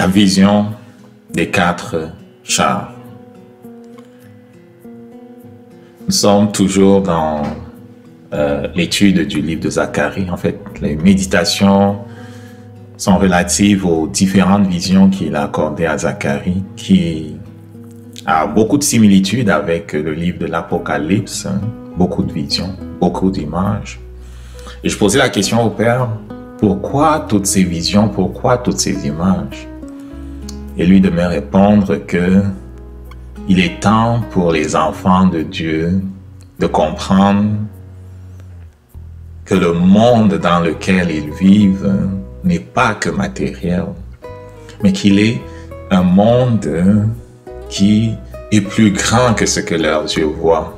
La vision des 4 chars. Nous sommes toujours dans l'étude du livre de Zacharie. En fait, les méditations sont relatives aux différentes visions qu'il a accordées à Zacharie, qui a beaucoup de similitudes avec le livre de l'Apocalypse, hein. Beaucoup de visions, beaucoup d'images. Et je posais la question au Père, pourquoi toutes ces visions, pourquoi toutes ces images? Et lui de me répondre que il est temps pour les enfants de Dieu de comprendre que le monde dans lequel ils vivent n'est pas que matériel, mais qu'il est un monde qui est plus grand que ce que leurs yeux voient.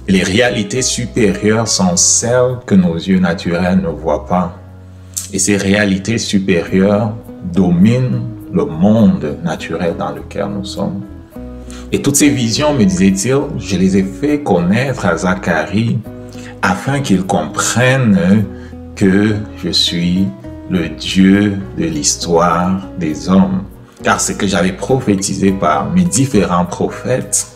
Les réalités supérieures sont celles que nos yeux naturels ne voient pas. Et ces réalités supérieures dominent le monde naturel dans lequel nous sommes. Et toutes ces visions, me disait-il, je les ai fait connaître à Zacharie afin qu'il comprenne que je suis le Dieu de l'histoire des hommes. Car ce que j'avais prophétisé par mes différents prophètes,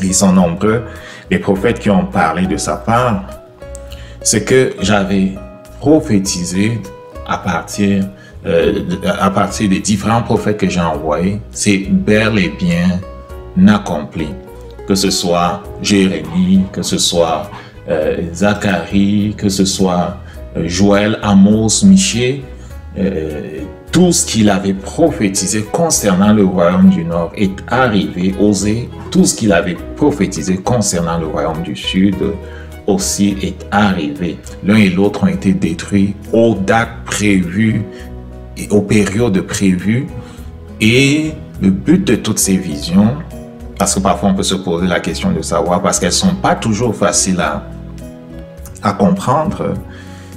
ils sont nombreux, les prophètes qui ont parlé de sa part, ce que j'avais prophétisé à partir des différents prophètes que j'ai envoyés, c'est bel et bien accompli. Que ce soit Jérémie, que ce soit Zacharie, que ce soit Joël, Amos, Michée, tout ce qu'il avait prophétisé concernant le royaume du Nord est arrivé, Osée, tout ce qu'il avait prophétisé concernant le royaume du Sud aussi est arrivé. L'un et l'autre ont été détruits aux dates prévues et aux périodes prévues. Et le but de toutes ces visions, parce que parfois on peut se poser la question de savoir, parce qu'elles ne sont pas toujours faciles à comprendre,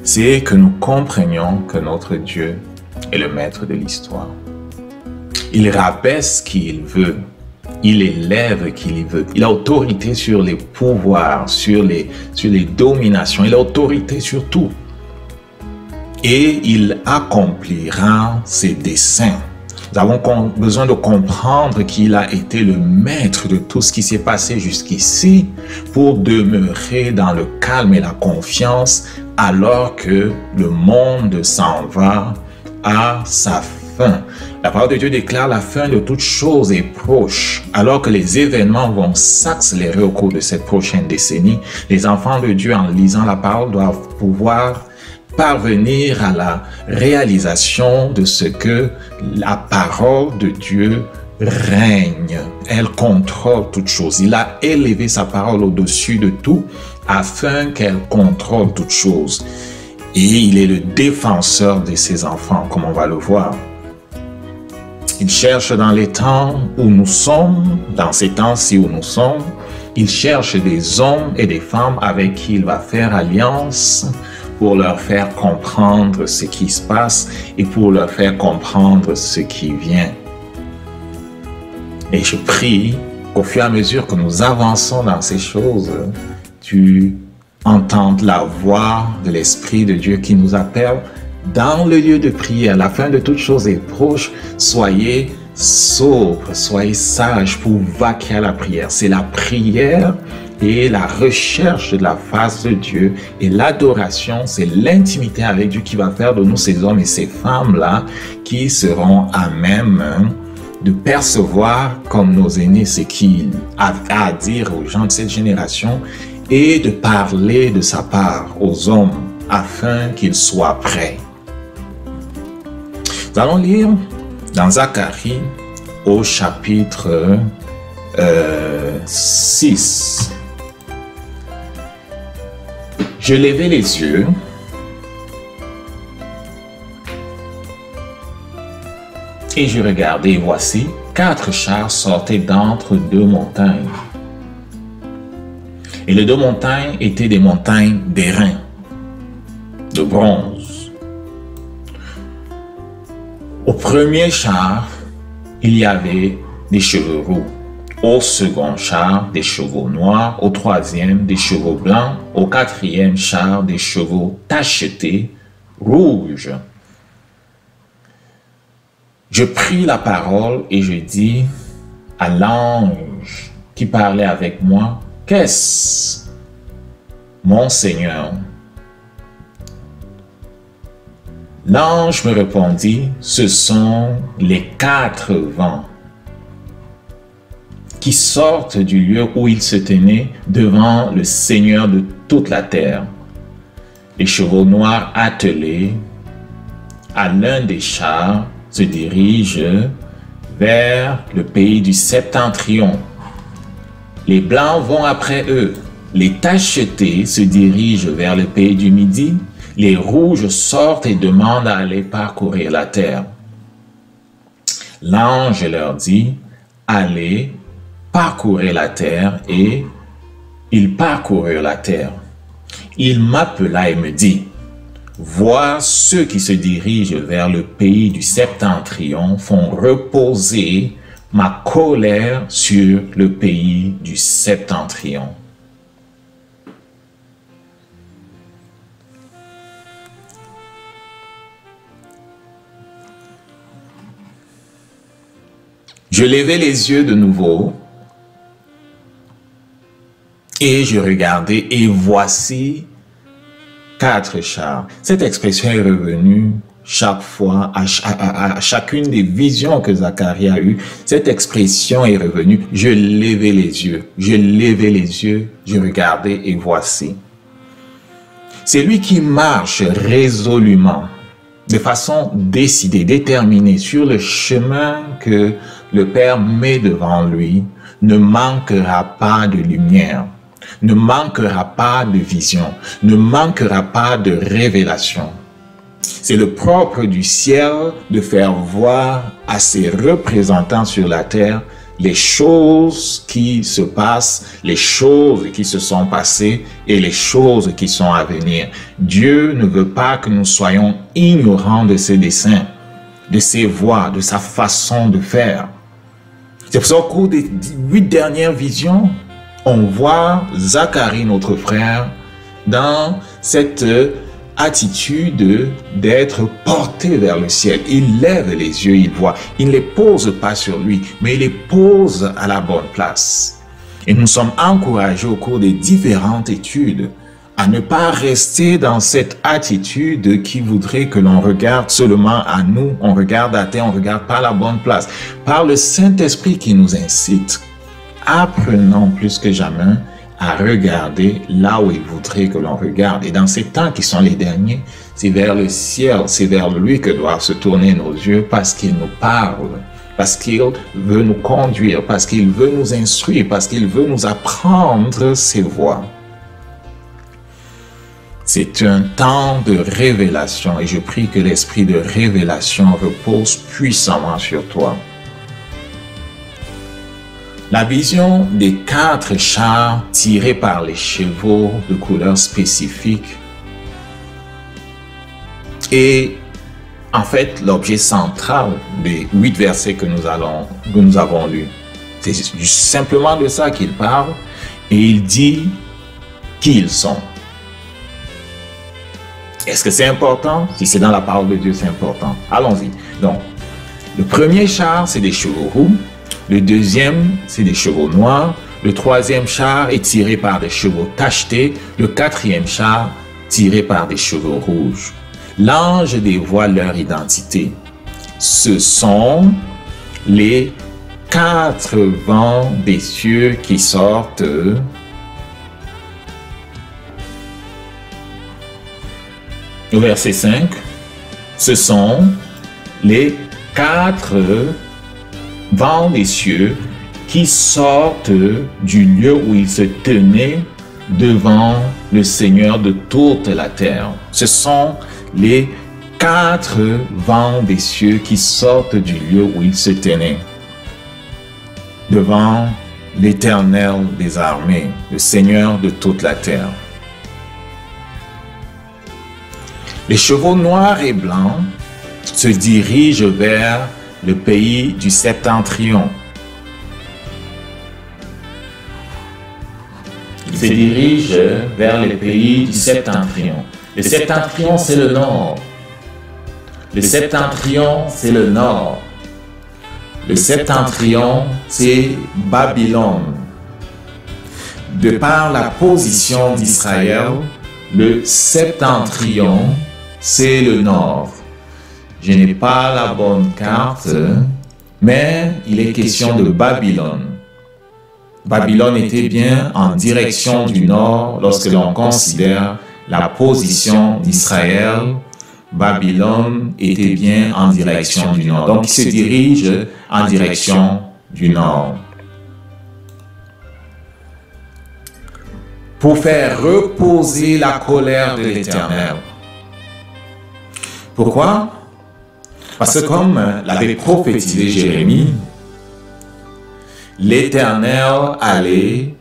c'est que nous comprenions que notre Dieu est le maître de l'histoire. Il rabaisse qui il veut, il élève qui il veut, il a autorité sur les pouvoirs, sur les dominations, il a autorité sur tout. Et il accomplira ses desseins. Nous avons besoin de comprendre qu'il a été le maître de tout ce qui s'est passé jusqu'ici pour demeurer dans le calme et la confiance alors que le monde s'en va à sa fin. La parole de Dieu déclare la fin de toute chose est proche. Alors que les événements vont s'accélérer au cours de cette prochaine décennie, les enfants de Dieu, en lisant la parole, doivent pouvoir parvenir à la réalisation de ce que la parole de Dieu règne. Elle contrôle toute chose. Il a élevé sa parole au-dessus de tout afin qu'elle contrôle toute chose. Et il est le défenseur de ses enfants, comme on va le voir. Il cherche dans les temps où nous sommes, dans ces temps-ci où nous sommes, il cherche des hommes et des femmes avec qui il va faire alliance pour leur faire comprendre ce qui se passe et pour leur faire comprendre ce qui vient. Et je prie qu'au fur et à mesure que nous avançons dans ces choses, tu entendes la voix de l'Esprit de Dieu qui nous appelle dans le lieu de prière. La fin de toute chose est proche. Soyez sobres, soyez sages pour vaquer à la prière. C'est la prière et la recherche de la face de Dieu et l'adoration, c'est l'intimité avec Dieu qui va faire de nous ces hommes et ces femmes-là qui seront à même de percevoir comme nos aînés ce qu'il a à dire aux gens de cette génération et de parler de sa part aux hommes afin qu'ils soient prêts. Nous allons lire dans Zacharie au chapitre 6. Je levai les yeux et je regardai, et voici, 4 chars sortaient d'entre 2 montagnes. Et les 2 montagnes étaient des montagnes d'airain, de bronze. Au premier char, il y avait des cheveux roux. Au second char, des chevaux noirs. Au troisième, des chevaux blancs. Au quatrième char, des chevaux tachetés rouges. Je pris la parole et je dis à l'ange qui parlait avec moi, « Qu'est-ce, mon Seigneur? » L'ange me répondit, « Ce sont les 4 vents qui sortent du lieu où il se tenait devant le Seigneur de toute la terre. Les chevaux noirs attelés à l'un des chars se dirigent vers le pays du septentrion. Les blancs vont après eux. Les tachetés se dirigent vers le pays du midi. Les rouges sortent et demandent à aller parcourir la terre. » L'ange leur dit, « Allez, parcourir la terre, et ils parcoururent la terre. Il m'appela et me dit, « Vois ceux qui se dirigent vers le pays du septentrion font reposer ma colère sur le pays du septentrion. » Je levai les yeux de nouveau et je regardais, et voici 4 chars. Cette expression est revenue chaque fois, à chacune des visions que Zacharie a eues. Cette expression est revenue. Je levai les yeux, je regardais, et voici. C'est lui qui marche résolument, de façon décidée, déterminée, sur le chemin que le Père met devant lui. Ne manquera pas de lumière, ne manquera pas de vision, ne manquera pas de révélation. C'est le propre du ciel de faire voir à ses représentants sur la terre les choses qui se passent, les choses qui se sont passées et les choses qui sont à venir. Dieu ne veut pas que nous soyons ignorants de ses desseins, de ses voies, de sa façon de faire. C'est pour ça qu'au cours des 8 dernières visions, on voit Zacharie, notre frère, dans cette attitude d'être porté vers le ciel. Il lève les yeux, il voit. Il ne les pose pas sur lui, mais il les pose à la bonne place. Et nous sommes encouragés au cours des différentes études à ne pas rester dans cette attitude qui voudrait que l'on regarde seulement à nous, on regarde à terre, on ne regarde pas à la bonne place. Par le Saint-Esprit qui nous incite, apprenons plus que jamais à regarder là où il voudrait que l'on regarde. Et dans ces temps qui sont les derniers, c'est vers le ciel, c'est vers lui que doivent se tourner nos yeux, parce qu'il nous parle, parce qu'il veut nous conduire, parce qu'il veut nous instruire, parce qu'il veut nous apprendre ses voies. C'est un temps de révélation et je prie que l'esprit de révélation repose puissamment sur toi. La vision des 4 chars tirés par les chevaux de couleurs spécifiques est en fait l'objet central des 8 versets que nous avons lus. C'est simplement de ça qu'il parle et il dit qui ils sont. Est-ce que c'est important? Si c'est dans la parole de Dieu, c'est important. Allons-y. Donc, le premier char, c'est des chevaux roux. Le deuxième, c'est des chevaux noirs. Le troisième char est tiré par des chevaux tachetés. Le quatrième char, tiré par des chevaux rouges. L'ange dévoile leur identité. Ce sont les 4 vents des cieux qui sortent au verset 5, ce sont les 4 vents des cieux qui sortent du lieu où ils se tenaient devant le Seigneur de toute la terre. Ce sont les 4 vents des cieux qui sortent du lieu où ils se tenaient devant l'Éternel des armées, le Seigneur de toute la terre. Les chevaux noirs et blancs se dirigent vers le pays du septentrion. Ils se dirigent vers le pays du septentrion. Le septentrion, c'est le nord. Le septentrion, c'est le nord. Le septentrion, c'est Babylone. De par la position d'Israël, le septentrion, c'est le nord. Je n'ai pas la bonne carte, mais il est question de Babylone. Babylone était bien en direction du nord lorsque l'on considère la position d'Israël. Babylone était bien en direction du nord. Donc, il se dirige en direction du nord. Pour faire reposer la colère de l'Éternel. Pourquoi? Parce que comme l'avait prophétisé Jérémie, l'Éternel allait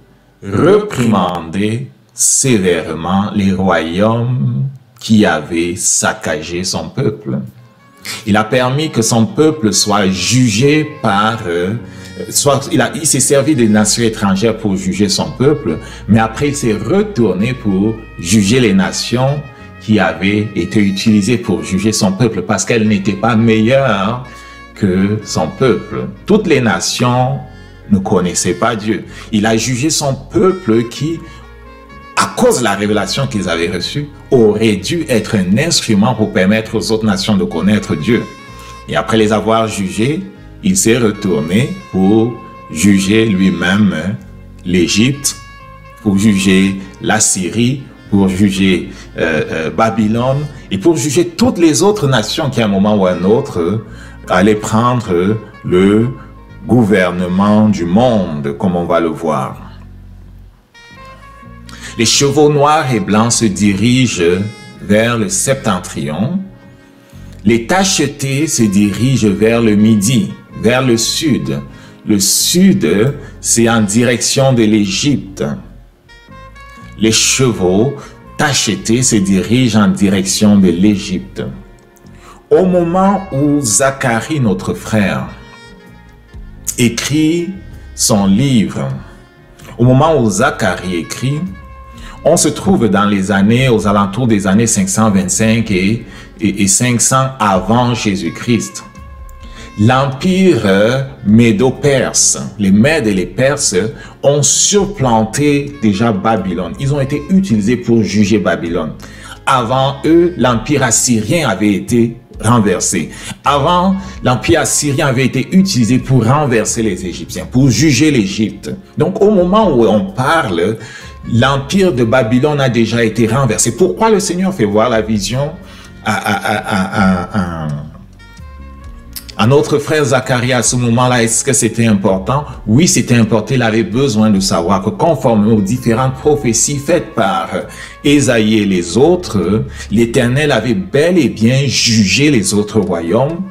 réprimander sévèrement les royaumes qui avaient saccagé son peuple. Il a permis que son peuple soit jugé par... il s'est servi des nations étrangères pour juger son peuple, mais après il s'est retourné pour juger les nations qui avaient été utilisées pour juger son peuple, parce qu'elles n'étaient pas meilleures que son peuple. Toutes les nations ne connaissaient pas Dieu. Il a jugé son peuple qui, à cause de la révélation qu'ils avaient reçue, aurait dû être un instrument pour permettre aux autres nations de connaître Dieu. Et après les avoir jugés, il s'est retourné pour juger lui-même l'Égypte, pour juger la Syrie, pour juger Babylone et pour juger toutes les autres nations qui, à un moment ou à un autre, allaient prendre le gouvernement du monde, comme on va le voir. Les chevaux noirs et blancs se dirigent vers le septentrion. Les tachetés se dirigent vers le midi, vers le sud. Le sud, c'est en direction de l'Égypte. Les chevaux tachetés se dirigent en direction de l'Égypte. Au moment où Zacharie, notre frère, écrit son livre, au moment où Zacharie écrit, on se trouve dans les années, aux alentours des années 525 et 500 avant Jésus-Christ. L'empire médo-perse, les Mèdes et les Perses ont supplanté déjà Babylone. Ils ont été utilisés pour juger Babylone. Avant eux, l'empire assyrien avait été renversé. Avant, l'empire assyrien avait été utilisé pour renverser les Égyptiens, pour juger l'Égypte. Donc, au moment où on parle, l'empire de Babylone a déjà été renversé. Pourquoi le Seigneur fait voir la vision à notre frère Zacharie à ce moment-là? Est-ce que c'était important? Oui, c'était important. Il avait besoin de savoir que conformément aux différentes prophéties faites par Ésaïe et les autres, l'Éternel avait bel et bien jugé les autres royaumes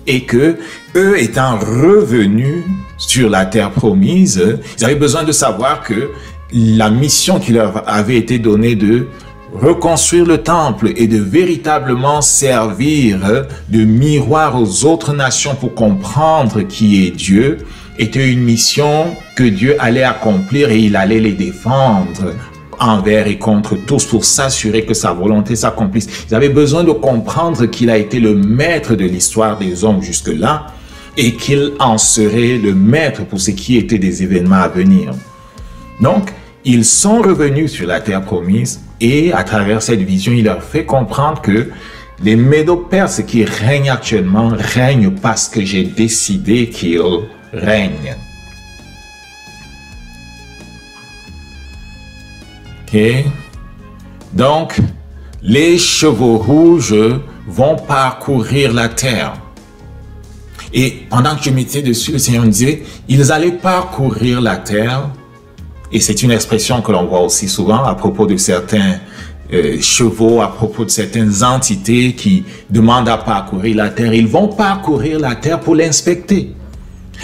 et que, eux étant revenus sur la terre promise, ils avaient besoin de savoir que la mission qui leur avait été donnée de reconstruire le temple et de véritablement servir de miroir aux autres nations pour comprendre qui est Dieu, était une mission que Dieu allait accomplir et il allait les défendre envers et contre tous pour s'assurer que sa volonté s'accomplisse. Ils avaient besoin de comprendre qu'il a été le maître de l'histoire des hommes jusque-là et qu'il en serait le maître pour ce qui était des événements à venir. Donc, ils sont revenus sur la terre promise et à travers cette vision, il leur fait comprendre que les Médo-Perses qui règnent actuellement règnent parce que j'ai décidé qu'ils règnent. Ok? Donc, les chevaux rouges vont parcourir la terre. Et pendant que je mettais dessus, le Seigneur me disait, ils allaient parcourir la terre. Et c'est une expression que l'on voit aussi souvent à propos de certains chevaux, à propos de certaines entités qui demandent à parcourir la terre. Ils vont parcourir la terre pour l'inspecter,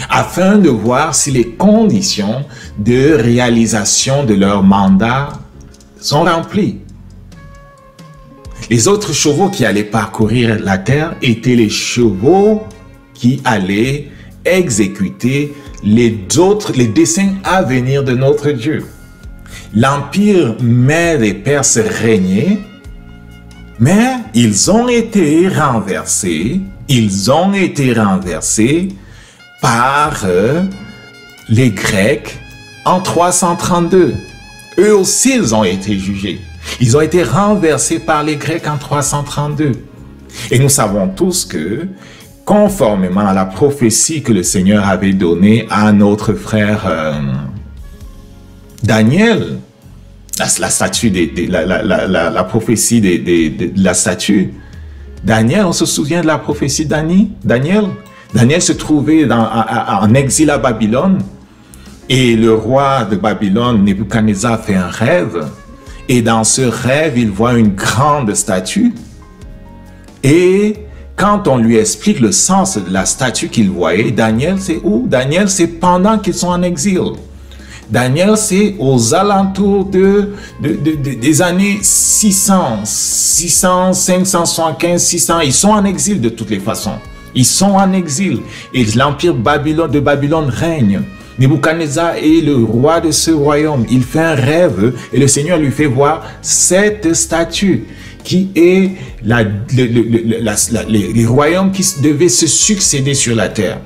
afin de voir si les conditions de réalisation de leur mandat sont remplies. Les autres chevaux qui allaient parcourir la terre étaient les chevaux qui allaient exécuter les desseins à venir de notre Dieu. L'empire Mède et Perse régnait, mais ils ont été renversés par les Grecs en 332. Eux aussi, ils ont été jugés. Ils ont été renversés par les Grecs en 332. Et nous savons tous que, conformément à la prophétie que le Seigneur avait donnée à notre frère Daniel, la statue la prophétie de la statue, Daniel, on se souvient de la prophétie de Daniel? Daniel se trouvait en exil à Babylone et le roi de Babylone, Nebuchadnezzar, fait un rêve et dans ce rêve, il voit une grande statue et quand on lui explique le sens de la statue qu'il voyait, Daniel, c'est où? Daniel, c'est pendant qu'ils sont en exil. Daniel, c'est aux alentours des années 600, 575, 600. Ils sont en exil de toutes les façons. Ils sont en exil. Et l'empire de Babylone règne. Nebuchadnezzar est le roi de ce royaume. Il fait un rêve et le Seigneur lui fait voir cette statue qui est les royaumes qui devaient se succéder sur la terre.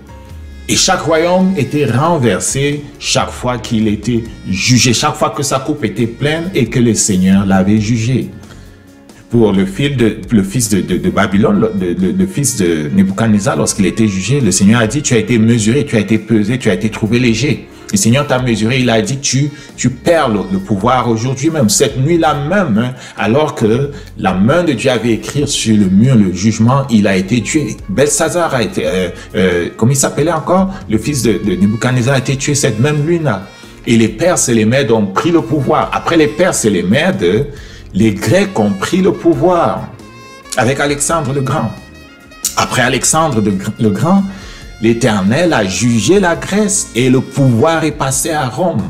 Et chaque royaume était renversé chaque fois qu'il était jugé, chaque fois que sa coupe était pleine et que le Seigneur l'avait jugé. Pour le fils de Babylone, le fils de Nebuchadnezzar, lorsqu'il était jugé, le Seigneur a dit, tu as été mesuré, tu as été pesé, tu as été trouvé léger. Le Seigneur t'a mesuré, il a dit, tu perds le pouvoir aujourd'hui même, cette nuit-là même, hein, alors que la main de Dieu avait écrit sur le mur le jugement, il a été tué. Belshazzar a été, comment il s'appelait encore? Le fils de Nebuchadnezzar a été tué cette même nuit-là. Et les Perses et les Mèdes ont pris le pouvoir. Après les Perses et les Mèdes, les Grecs ont pris le pouvoir avec Alexandre le Grand. Après Alexandre le Grand, l'Éternel a jugé la Grèce et le pouvoir est passé à Rome.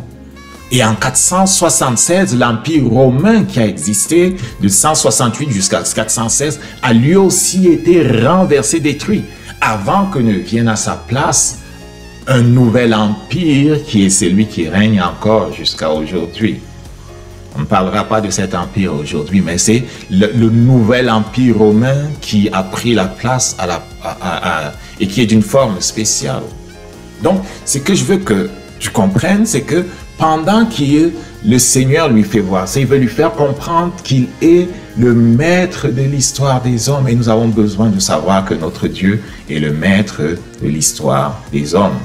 Et en 476, l'Empire romain qui a existé de 168 jusqu'à 416 a lui aussi été renversé, détruit, avant que ne vienne à sa place un nouvel empire qui est celui qui règne encore jusqu'à aujourd'hui. On ne parlera pas de cet empire aujourd'hui, mais c'est le nouvel empire romain qui a pris la place et qui est d'une forme spéciale. Donc, ce que je veux que tu comprennes, c'est que pendant que le Seigneur lui fait voir ça, il veut lui faire comprendre qu'il est le maître de l'histoire des hommes. Et nous avons besoin de savoir que notre Dieu est le maître de l'histoire des hommes.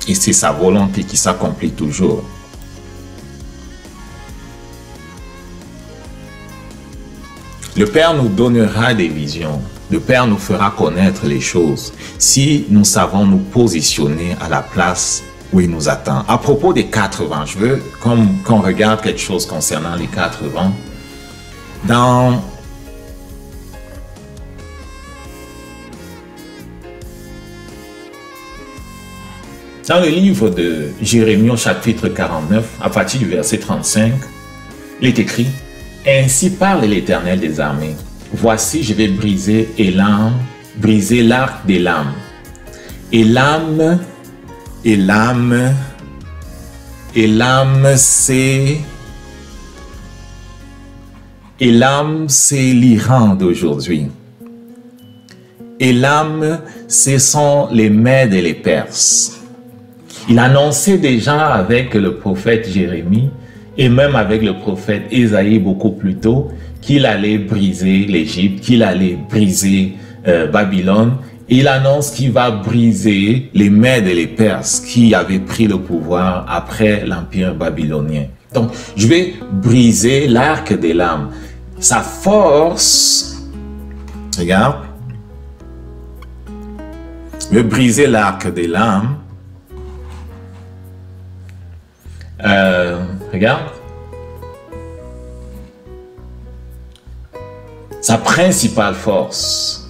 Et c'est sa volonté qui s'accomplit toujours. Le Père nous donnera des visions. Le Père nous fera connaître les choses si nous savons nous positionner à la place où il nous attend. À propos des 4 vents, je veux qu'on regarde quelque chose concernant les 4 vents. Dans le livre de Jérémie au chapitre 49, à partir du verset 35, il est écrit: ainsi parle l'Éternel des armées. Voici, je vais briser l'arc des lames. Et l'âme, c'est l'Iran d'aujourd'hui. Et l'âme, ce sont les Mèdes et les Perses. Il annonçait déjà avec le prophète Jérémie et même avec le prophète Ésaïe beaucoup plus tôt qu'il allait briser l'Égypte, qu'il allait briser Babylone. Il annonce qu'il va briser les Mèdes et les Perses qui avaient pris le pouvoir après l'Empire babylonien. Donc, je vais briser l'arc des lames. Sa force, regarde, je vais briser l'arc des lames. Regarde. Sa principale force.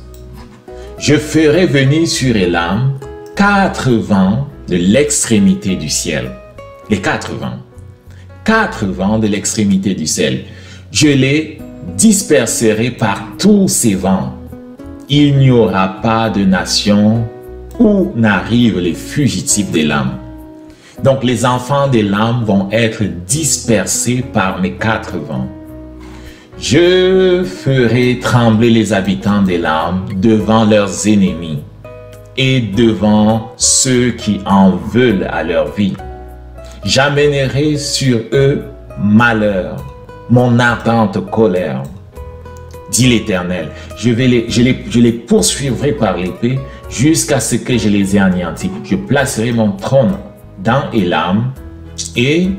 Je ferai venir sur Élam 4 vents de l'extrémité du ciel. Les 4 vents. 4 vents de l'extrémité du ciel. Je les disperserai par tous ces vents. Il n'y aura pas de nation où n'arrivent les fugitifs d'Élam. Donc les enfants d'Élam vont être dispersés par mes 4 vents. Je ferai trembler les habitants d'Élam devant leurs ennemis. et devant ceux qui en veulent à leur vie. J'amènerai sur eux malheur, mon ardente colère, dit l'Éternel. Je les poursuivrai par l'épée jusqu'à ce que je les ai anéantis. Je placerai mon trône dans Élam et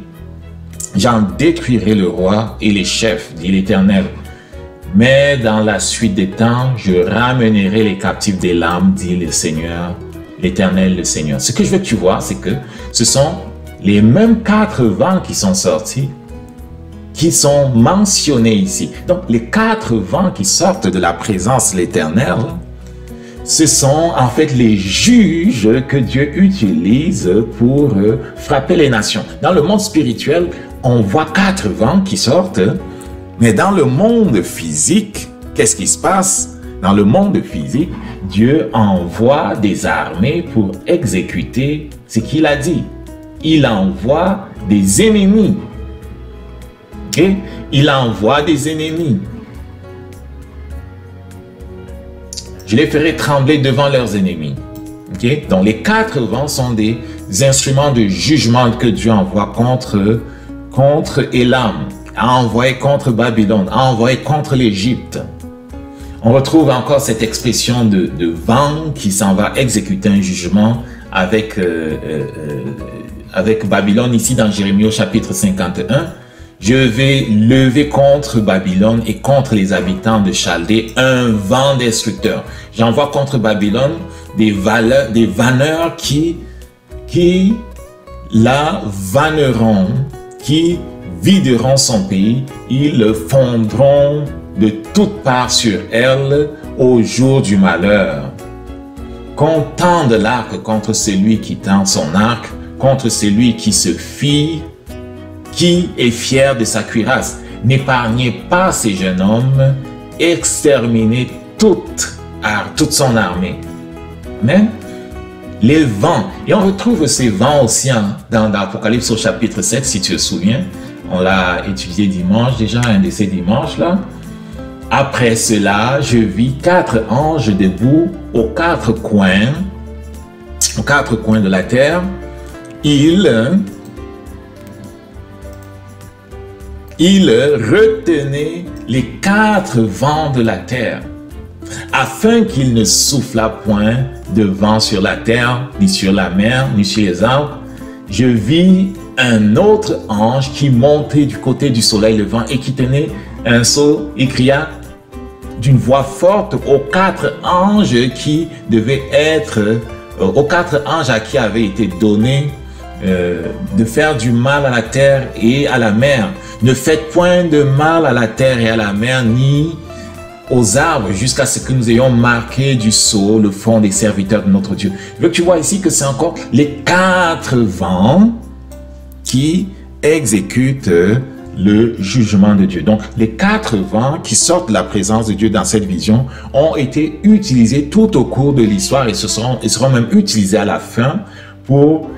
j'en détruirai le roi et les chefs, dit l'Éternel. Mais dans la suite des temps, je ramènerai les captifs d'Élam, dit le Seigneur, l'Éternel, le Seigneur. Ce que je veux que tu vois, c'est que ce sont les mêmes 4 vents qui sont sortis, qui sont mentionnés ici. Donc, les 4 vents qui sortent de la présence de l'Éternel, ce sont en fait les juges que Dieu utilise pour frapper les nations. Dans le monde spirituel, on voit 4 vents qui sortent, mais dans le monde physique, qu'est-ce qui se passe? Dans le monde physique, Dieu envoie des armées pour exécuter ce qu'il a dit. Il envoie des ennemis. Okay? Il envoie des ennemis. Je les ferai trembler devant leurs ennemis. Okay? Donc les 4 vents sont des instruments de jugement que Dieu envoie contre Élam, a envoyé contre Babylone, a envoyé contre l'Égypte. On retrouve encore cette expression de vent qui s'en va exécuter un jugement avec Babylone ici dans Jérémie au chapitre 51. Je vais lever contre Babylone et contre les habitants de Chaldée un vent destructeur. J'envoie contre Babylone des vanneurs qui la vanneront, qui videront son pays. Ils fondront de toutes parts sur elle au jour du malheur. Qu'on tende l'arc contre celui qui tend son arc, contre celui qui se fie, qui est fier de sa cuirasse. N'épargnez pas ces jeunes hommes, exterminez toute son armée. Amen. Les vents, et on retrouve ces vents aussi dans Apocalypse au chapitre 7, si tu te souviens. On l'a étudié dimanche, déjà un de ces dimanches là. Après cela, je vis 4 anges debout aux 4 coins de la terre. Ils retenaient les 4 vents de la terre, afin qu'il ne soufflât point de vent sur la terre, ni sur la mer, ni sur les arbres. Je vis un autre ange qui montait du côté du soleil levant et qui tenait un sceau et cria d'une voix forte aux 4 anges qui devaient être, aux 4 anges à qui avait été donné de faire du mal à la terre et à la mer. Ne faites point de mal à la terre et à la mer, ni aux arbres, jusqu'à ce que nous ayons marqué du sceau le front des serviteurs de notre Dieu. Je veux que tu vois ici que c'est encore les 4 vents qui exécutent le jugement de Dieu. Donc, les 4 vents qui sortent de la présence de Dieu dans cette vision ont été utilisés tout au cours de l'histoire et seront même utilisés à la fin pour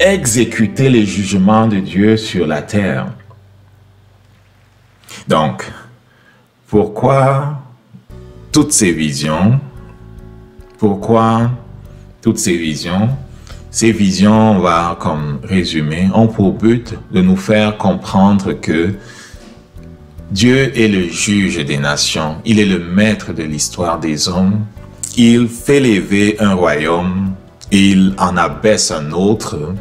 exécuter les jugements de Dieu sur la terre. Donc, pourquoi toutes ces visions? Pourquoi toutes ces visions? Ces visions, on va comme résumer, ont pour but de nous faire comprendre que Dieu est le juge des nations. Il est le maître de l'histoire des hommes. Il fait lever un royaume et il en abaisse un autre.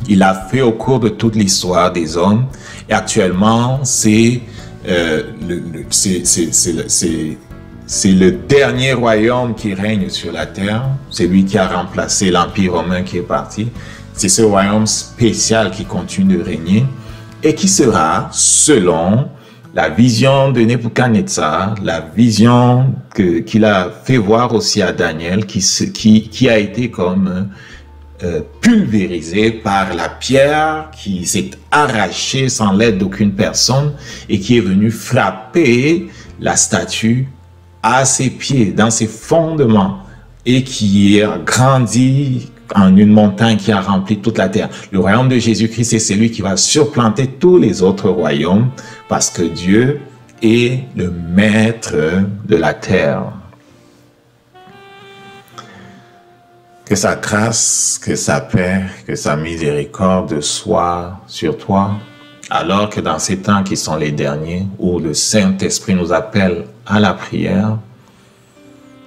Il a fait au cours de toute l'histoire des hommes. Et actuellement, c'est le dernier royaume qui règne sur la terre. C'est lui qui a remplacé l'Empire romain qui est parti. C'est ce royaume spécial qui continue de régner et qui sera, selon la vision de Nebuchadnezzar, la vision qu'il a fait voir aussi à Daniel, qui a été comme pulvérisé par la pierre qui s'est arrachée sans l'aide d'aucune personne et qui est venue frapper la statue à ses pieds, dans ses fondements, et qui a grandi en une montagne qui a rempli toute la terre. Le royaume de Jésus-Christ, c'est celui qui va surplanter tous les autres royaumes parce que Dieu est le maître de la terre. Que sa grâce, que sa paix, que sa miséricorde soit sur toi, alors que dans ces temps qui sont les derniers, où le Saint-Esprit nous appelle à la prière,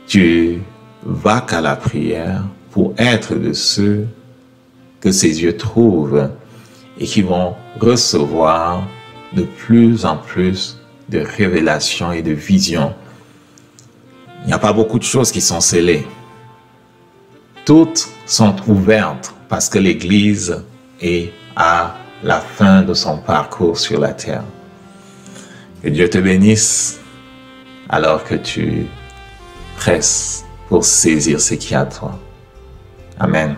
tu vas qu'à la prière pour être de ceux que ses yeux trouvent et qui vont recevoir de plus en plus de révélations et de visions. Il n'y a pas beaucoup de choses qui sont scellées. Toutes sont ouvertes parce que l'Église est à la fin de son parcours sur la terre. Que Dieu te bénisse alors que tu presses pour saisir ce qu'il y a à toi. Amen.